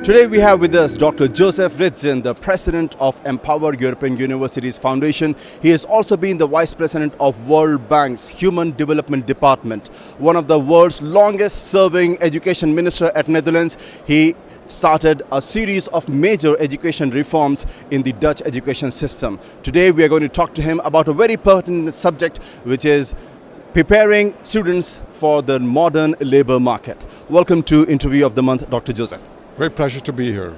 Today we have with us Dr. Joseph Ritzen, the President of Empower European Universities Foundation. He has also been the Vice President of World Bank's Human Development Department, one of the world's longest serving education minister at Netherlands. He started a series of major education reforms in the Dutch education system. Today we are going to talk to him about a very pertinent subject, which is preparing students for the modern labor market. Welcome to Interview of the Month, Dr. Joseph. Great pleasure to be here.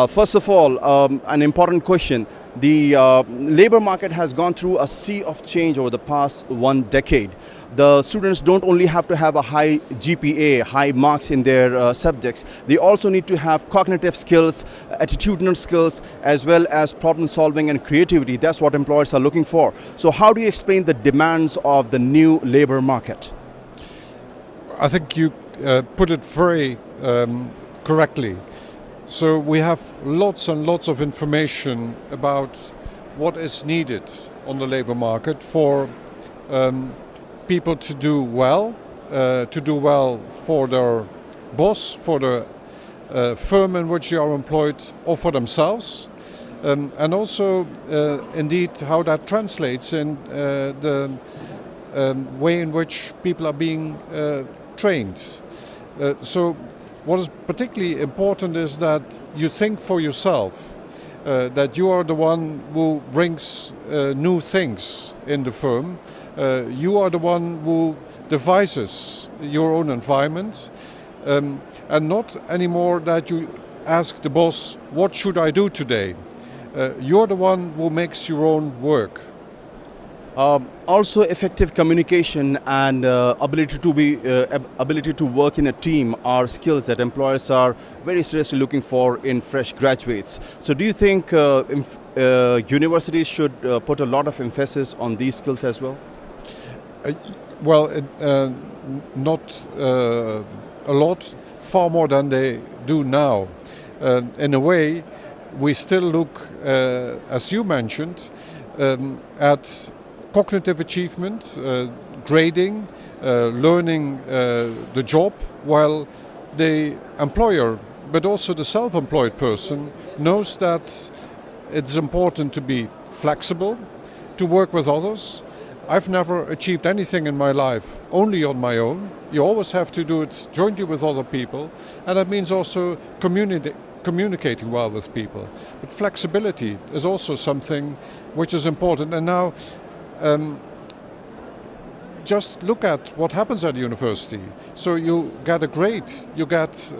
First of all, an important question. The labor market has gone through a sea of change over the past 1 decade. The students don't only have to have a high GPA, high marks in their subjects. They also need to have cognitive skills, attitudinal skills, as well as problem solving and creativity. That's what employers are looking for. So how do you explain the demands of the new labor market? I think you put it very correctly. So we have lots and lots of information about what is needed on the labor market for people to do well for their boss, for the firm in which they are employed, or for themselves, and also indeed how that translates in the way in which people are being trained. So what is particularly important is that you think for yourself, that you are the one who brings new things in the firm. You are the one who devises your own environment, and not anymore that you ask the boss, what should I do today? You're the one who makes your own work. Also, effective communication and ability to work in a team are skills that employers are very seriously looking for in fresh graduates. So do you think universities should put a lot of emphasis on these skills as well? Not a lot, far more than they do now. In a way, we still look, as you mentioned, at cognitive achievement, grading, learning the job, while the employer, but also the self-employed person, knows that it's important to be flexible, to work with others. I've never achieved anything in my life only on my own. You always have to do it jointly with other people, and that means also communicating well with people. But flexibility is also something which is important. And now just look at what happens at a university. So you get a grade, you get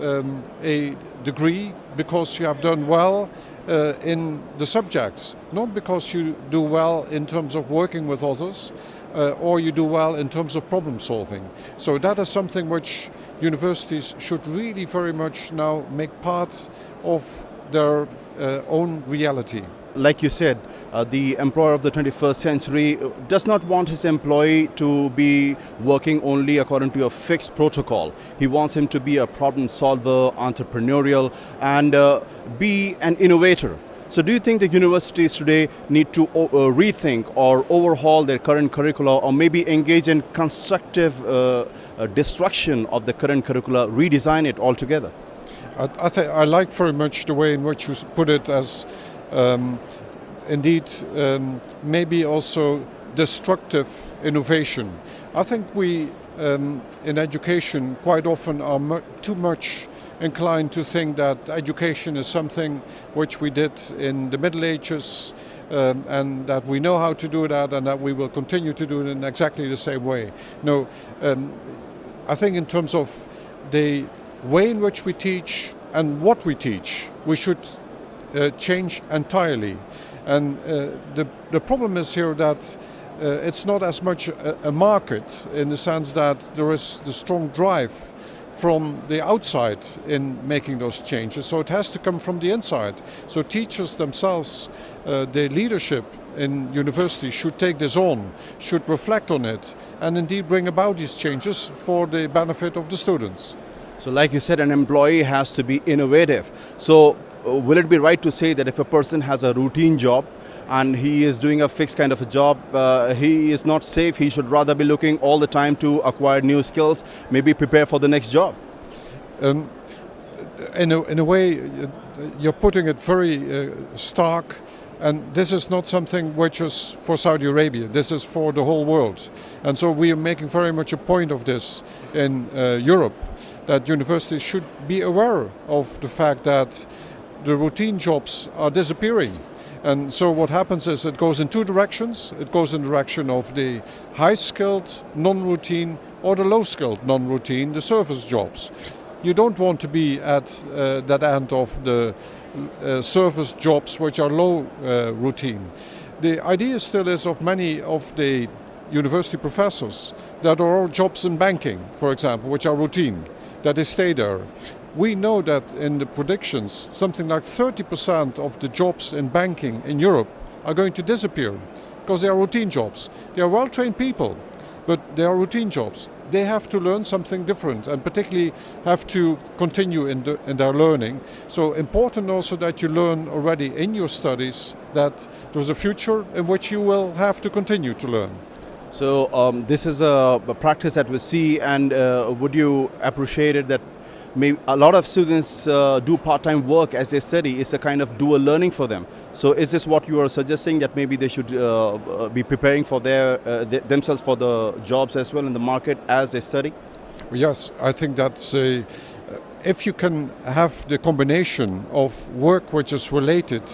a degree because you have done well in the subjects, not because you do well in terms of working with others or you do well in terms of problem solving. So that is something which universities should really very much now make part of their own reality. Like you said, the employer of the 21st century does not want his employee to be working only according to a fixed protocol. He wants him to be a problem solver, entrepreneurial, and be an innovator. So do you think the universities today need to rethink or overhaul their current curricula, or maybe engage in constructive destruction of the current curricula, redesign it altogether? I like very much the way in which you put it as indeed maybe also destructive innovation. I think we in education quite often are too much inclined to think that education is something which we did in the Middle Ages and that we know how to do that and that we will continue to do it in exactly the same way. No, I think in terms of the way in which we teach and what we teach, we should change entirely. And the problem is here that it's not as much a market in the sense that there is the strong drive from the outside in making those changes. So it has to come from the inside. So teachers themselves, the leadership in universities should take this on, should reflect on it, and indeed bring about these changes for the benefit of the students. So like you said, an employee has to be innovative. So will it be right to say that if a person has a routine job and he is doing a fixed kind of a job, he is not safe? He should rather be looking all the time to acquire new skills, maybe prepare for the next job. in a way, you're putting it very stark, and this is not something which is for Saudi Arabia. This is for the whole world, and so we are making very much a point of this in Europe, that universities should be aware of the fact that the routine jobs are disappearing. And so what happens is it goes in two directions. It goes in the direction of the high-skilled, non-routine, or the low-skilled, non-routine, the service jobs. You don't want to be at that end of the service jobs which are low routine. The idea still is of many of the university professors that are all jobs in banking, for example, which are routine, that they stay there. We know that in the predictions, something like 30% of the jobs in banking in Europe are going to disappear because they are routine jobs. They are well-trained people, but they are routine jobs. They have to learn something different, and particularly have to continue in their learning. So important also that you learn already in your studies that there's a future in which you will have to continue to learn. So this is a practice that we see, and would you appreciate it that maybe a lot of students do part-time work as they study? It's a kind of dual learning for them. So is this what you are suggesting, that maybe they should be preparing for themselves for the jobs as well in the market as they study? Yes, I think that's if you can have the combination of work which is related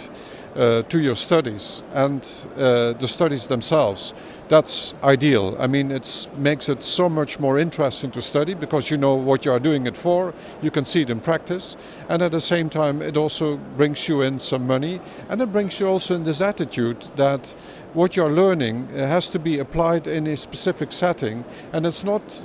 to your studies and the studies themselves, that's ideal. I mean, it makes it so much more interesting to study because you know what you are doing it for, you can see it in practice, and at the same time it also brings you in some money, and it brings you also in this attitude that what you're learning has to be applied in a specific setting, and it's not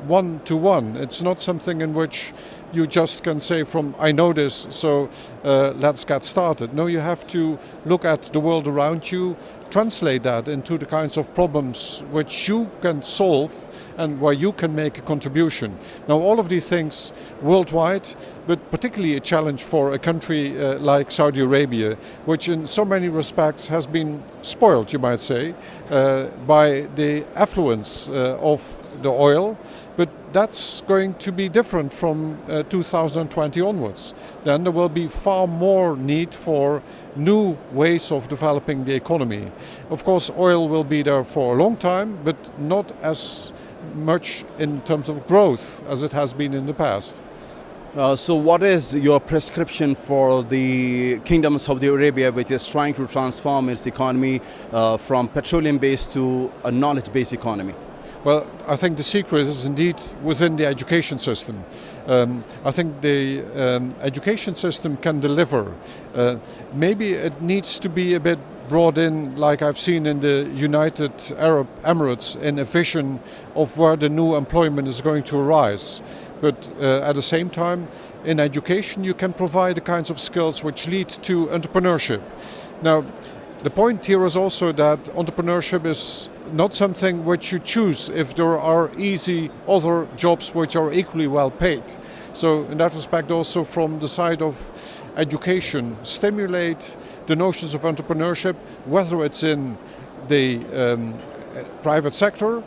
one-to-one. It's not something in which you just can say from, I know this, so let's get started. No, you have to look at the world around you, translate that into the kinds of problems which you can solve and where you can make a contribution. Now, all of these things worldwide, but particularly a challenge for a country like Saudi Arabia, which in so many respects has been spoiled, you might say, by the affluence of the oil. But that's going to be different from 2020 onwards. Then there will be far more need for new ways of developing the economy. Of course, oil will be there for a long time, but not as much in terms of growth as it has been in the past. So what is your prescription for the Kingdom of Saudi Arabia, which is trying to transform its economy from petroleum-based to a knowledge-based economy? Well, I think the secret is indeed within the education system. I think the education system can deliver. Maybe it needs to be a bit brought in, like I've seen in the United Arab Emirates, in a vision of where the new employment is going to arise. But at the same time, in education, you can provide the kinds of skills which lead to entrepreneurship. Now, the point here is also that entrepreneurship is not something which you choose if there are easy other jobs which are equally well paid. So in that respect, also from the side of education, stimulate the notions of entrepreneurship, whether it's in the private sector,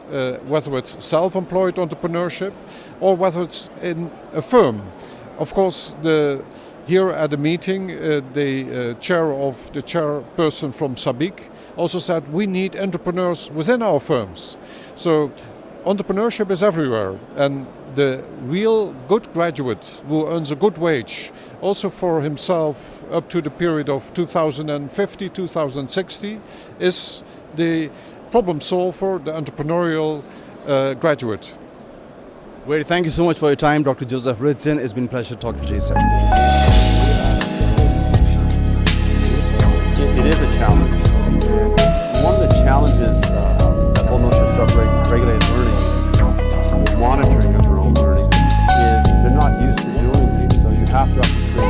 whether it's self-employed entrepreneurship, or whether it's in a firm. Of course, here at the meeting, the chairperson from SABIC also said we need entrepreneurs within our firms. So entrepreneurship is everywhere, and the real good graduate who earns a good wage, also for himself up to the period of 2050, 2060, is the problem solver, the entrepreneurial graduate. Great, thank you so much for your time, Dr. Joseph Ritzen. It's been a pleasure talking to you, sir. It is a challenge. One of the challenges that whole notion of self-regulated learning, monitoring of their own learning, is they're not used to doing things. So you have to create